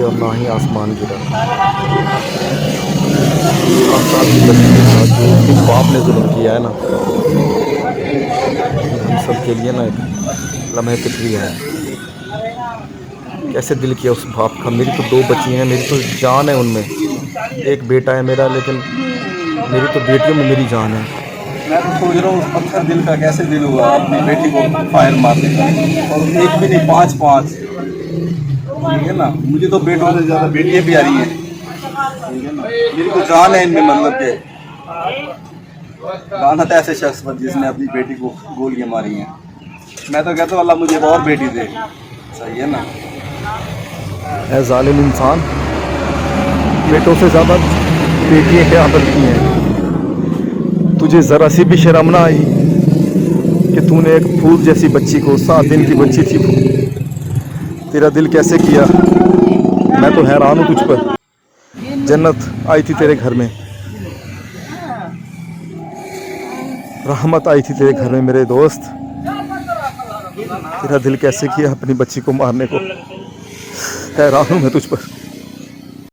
और ना ही आसमान गिरा। 7 साल की बच्ची के साथ जो इस बाप ने जुल्म किया है ना, ये हम सब के लिए ना एक लम्हे तशरीह है। कैसे दिल किया उस बाप का। मेरी तो 2 बच्ची हैं, मेरी तो जान है उनमें। एक बेटा है मेरा, लेकिन मेरी तो बेटियों में मेरी जान है। मैं तो सोच रहा हूँ उस पत्थर दिल का कैसे दिल हुआ अपनी बेटी को फायर मारने का, और एक भी नहीं 5-5। ठीक है ना, मुझे तो बेटों से ज़्यादा बेटियाँ प्यारी हैं। ठीक है ना, मेरी तो जान है इनमें, मतलब के लानत है ऐसे शख्स पर जिसने अपनी बेटी को गोलियां मारी हैं। मैं तो कहता हूँ अल्लाह मुझे एक और बेटी दे। सही है ना। है जालिम इंसान, बेटों से ज़्यादा बेटियाँ क्या करती हैं। तुझे ज़रा सी भी शर्म ना आई कि तूने एक फूल जैसी बच्ची को, 7 दिन की बच्ची थी, तेरा दिल कैसे किया। मैं तो हैरान हूँ तुझ पर। जन्नत आई थी तेरे घर में, रहमत आई थी तेरे घर में मेरे दोस्त। तेरा दिल कैसे किया अपनी बच्ची को मारने को। हैरान हूँ मैं तुझ पर।